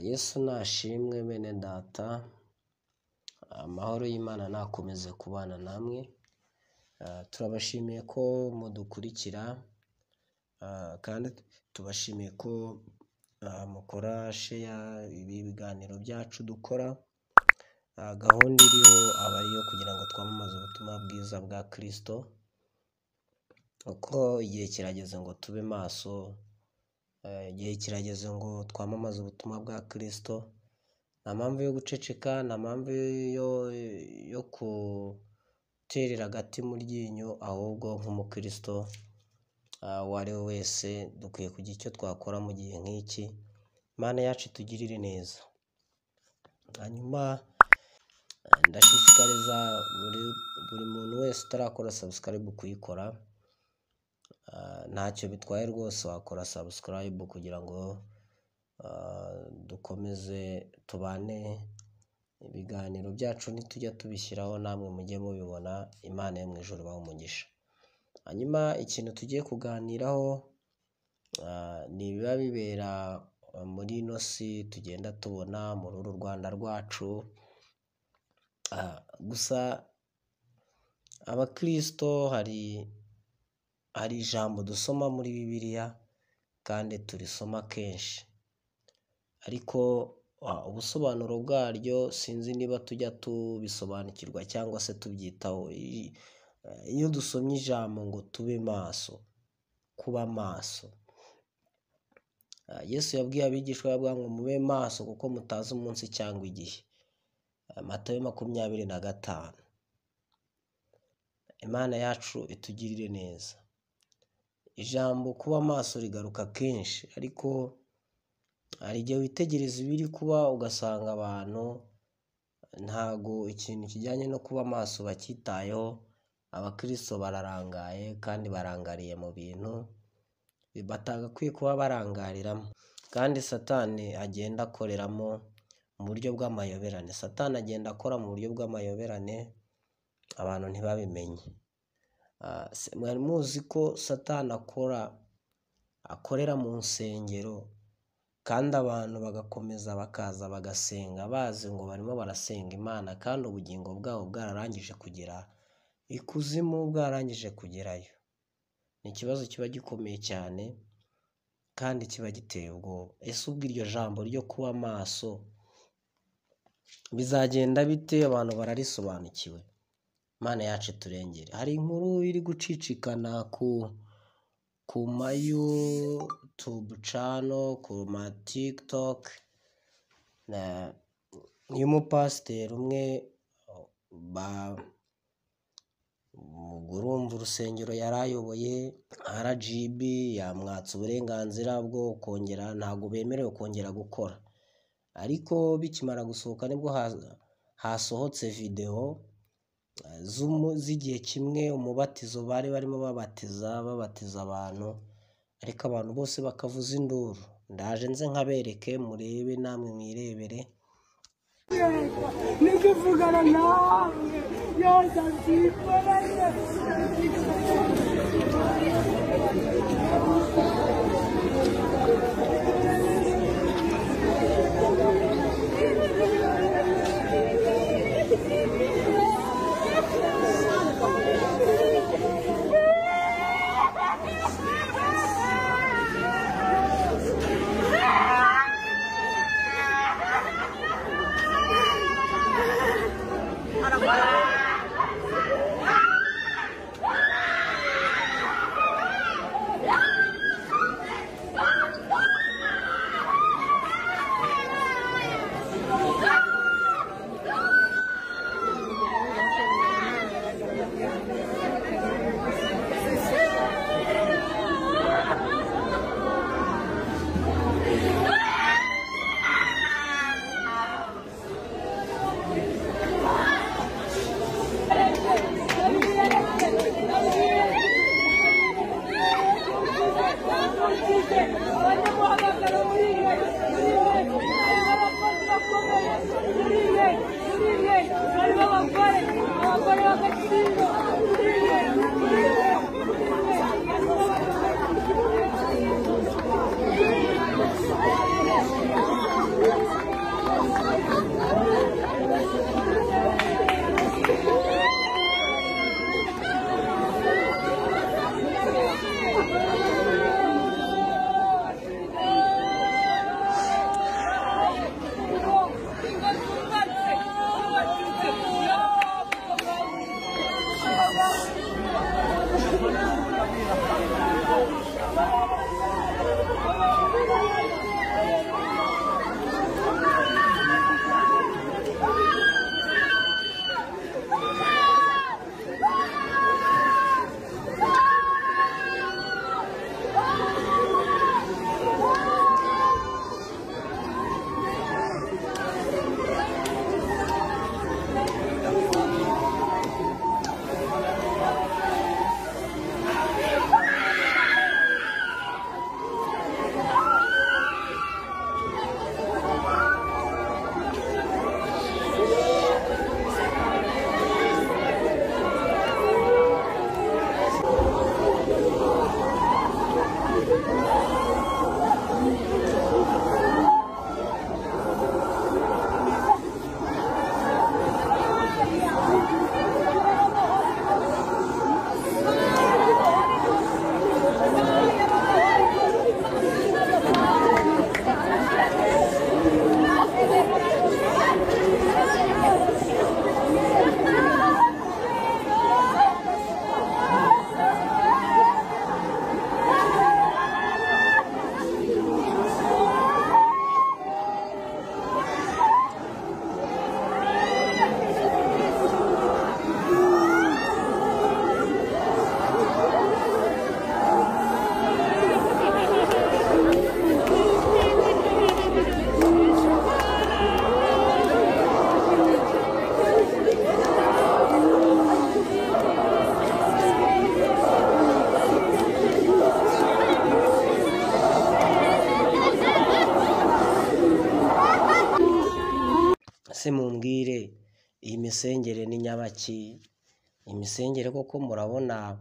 Yesu nashimwe bene data, amahoro y'Imana nakomeze kubana namwe. Turabashimiye ko mudukurikira, kandi tubashimiye ko mukora share ibi biganiro byacu dukora. Gahunda iriho aba ariyo kugira ngo twamamaze ubutumwa bwiza bwa Kristo, uko igihe kirageze ngo tube maso, igihe kirageze ngo twamamaze ubutumwa bwa Kristo. Nta mpamvu yo guceceka, nta mpamvu yo guterera agati mu ryinyo, ahubwo nk'umukristo uwo ari we wese dukwiye kugira icyo twakora mu gihe nk'iki. Imana yacu itugirire neza. Hanyuma ndashishikariza buri muntu wese utarakora subscribe kuyikora. Ntacyo bitwaye rwose, wakora subscribe kugira ngo dukomeze tubane. Ibiganiro byacu nitujya tubishyiraho namwe mujye mubibona. Imana yo mu ijuru ibahe umugisha. Hanyuma ikintu tugiye kuganiraho ni ibiba bibera muri ino si tugenda tubona muri uru Rwanda rwacu. Gusa abakristo hari ijambo dusoma muri Bibiliya kandi turisoma kenshi, ariko ubusobanuro bwaryo sinzi niba tujya tubisobanukirwa cyangwa se tubyitaho. Iyo dusomye ijambo ngo tube maso, kuba maso, Yesu yabwiye abigishwa yavuga ngo mube maso kuko mutazi umunsi cyangwa igihe. Matayo 25. Imana yacu itugirire neza. Ijambo kuba maso rigaruka kenshi, ariko hari igihe witegereza ibiri kuba ugasanga abantu ntago ikintu kijyanye no kuba maso bakitayeho. Abakristo bararangaye kandi barangariye mu bintu batagakwiye kuba barangariramo, kandi Satani agenda akoreramo mu buryo bw'amayoberane. Satani agenda akora mu buryo bw'amayoberane, abantu ntibabimenye. Mwari muzi ko Satani akorera mu nsengero, kandi abantu bagakomeza bakaza bagasenga bazi ngo barimo barasenga Imana, kandi ubugingo bwabo bwararangije kugera ikuzimu, bwararangije kugerayo. Ni ikibazo kiba gikomeye cyane kandi kiba giteye ubwoba. Ese ubwo iryo jambo ryo kuba maso bizagenda bite? Abantu bararisobanukiwe. Imana yacu turengere. Hari inkuru iri gucicikana ku ma YouTube channel, ku ma TikTok, y'umupasiteri umwe urumva urusengero yari ayoboye, RGB yamwatse uburenganzira bwo kongera, ntabwo bemerewe kongera gukora. Ariko bikimara gusohoka nibwo hasohotse video z'igihe kimwe umubatizo bari barimo babatiza abantu, ariko abantu bose bakavuza induru. Ndaje nze nkabereke murebe namwe mwirebere. Nikivugana nawe yose nzikoranye. ese mumbwire iyi misengere ni nyabaki? Imisengere koko murabona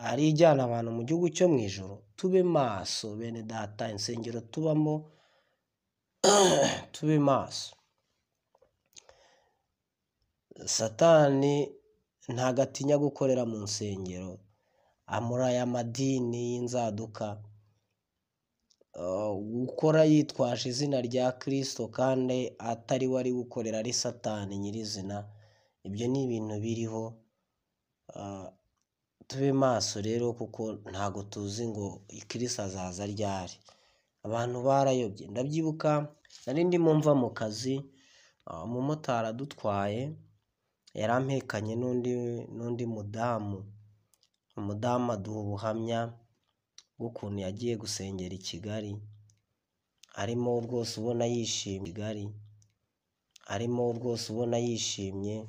ari ijyana abantu mu gihugu cyo mu ijoro? Tube maso bene data, insengero tubamo tube maso. Satani ntago atinya gukorera mu nsengero, muri aya madini y'inzaduka, gukora yitwaje izina rya Kristo kandi atari we ari gukorera, ari Satani nyirizina. Ibyo ni ibintu biriho. Tube maso rero, kuko ntago tuzi ngo Kristo azaza ryari. Abantu barayobye. Ndabyibuka nari ndimo mva mu kazi, umumotari adutwaye yarampekanye n'undi mudamu. Umudamu aduha ubuhamya bw'ukuntu yagiye gusengera i Kigali, arimo rwose ubona yishimye, arimo rwose ubona yishimye.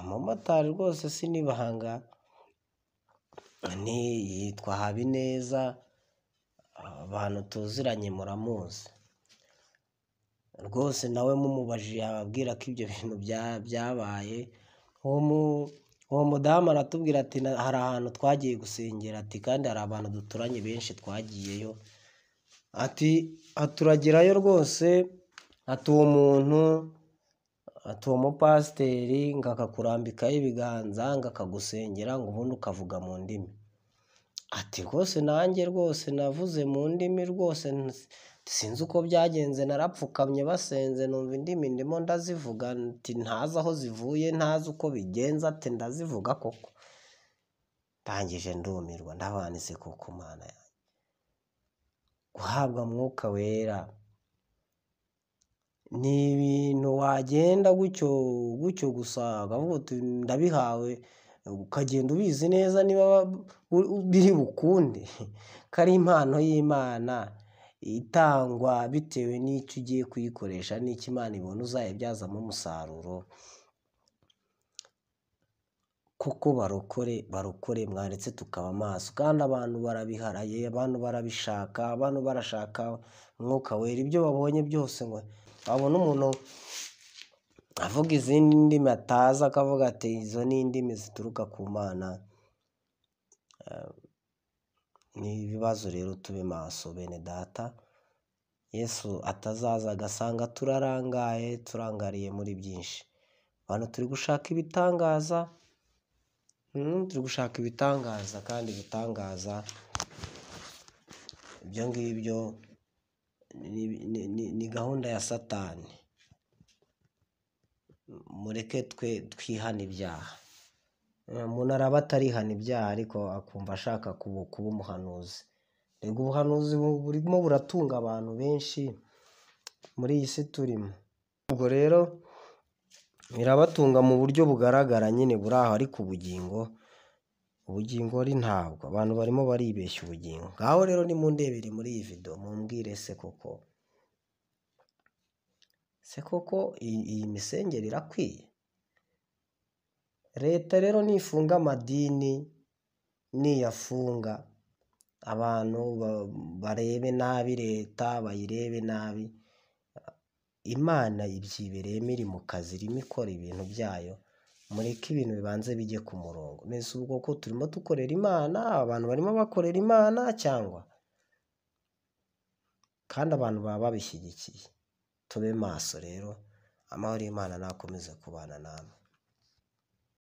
Umumotari rwose sinibanga, yitwa Habineza, abantu tuziranye muramuzi rwose. Nawe mumubajije yababwira ko ibyo bintu byabaye. Uwo mudamu aratubwira ati hari ahantu twagiye gusengera, ati kandi hari abantu duturanye benshi twagiyeyo, ati turagerayo rwose, ati uwo muntu, ati uwo mupasiteri ngo akakurambikaho ibiganza, ngo akagusengera, ngo ubundi ukavuga mu ndimi. Ati rwose nanjye rwose navuze mu ndimi rwose, sinzi uko byagenze, narapfukamye basenze numva indimi ndimo ndazivuga, ati ntazi aho zivuye, ntazi uko bigenza, ati ndazivuga koko. Ndangije ndumirwa, ndabanise koko Mana yanjye, guhabwa Mwuka Wera ni ibintu wagenda gutyo gusa ukavuga uti ndabihawe, ukagenda ubizi neza niba biri bukunde, ko ari impano y'Imana itangwa bitewe n'icyo ugiye kuyikoresha, n'icyo Imana ibona uzayibyazamo umusaruro. Kuko barokore mwaretse tukaba maso. Kandi abantu barabiharaye, abantu barabishaka, abantu barashaka Mwuka Wera. Ibyo babonye byose, ngo babona umuntu avuga izindi ndimi atazi, akavuga ati izo ni indimi zituruka ku Mana. Ni ibibazo rero. Tube maso bene data, Yesu atazaza agasanga turangariye muri byinshi. Abantu turi gushaka ibitangaza, kandi ibitangaza ibyo ngibyo ni gahunda ya Satani. Mureke twihana ibyaha. Umuntu araba atarihana ibyaha ariko akumva ashaka kuba umuhanuzi. Rego ubuhanuzi burimo buratunga abantu benshi muri iyi si turimo. Ubwo rero birabatunga mu buryo bugaragara nyine buri aho, ariko ubugingo ari ntabwo. Abantu barimo baribeshya ubugingo. Ngaho rero nimundebere muri iyi video mumbwire, se koko iyi misengere irakwiye? Leta rero nifunga amadini, niyafunga abantu barebe nabi, leta bayirebe nabi, Imana ibyibereyemo, iri mu kazi, irimo ikora ibintu byayo. Mureke ibintu bibanze bijye ku murongo. Nese ubwo ko turimo dukorera Imana, abantu barimo bakorera Imana cyangwa? Kandi abantu baba babishyigikiye. Tube maso rero, amahoro y'Imana nakomeze kubana namwe.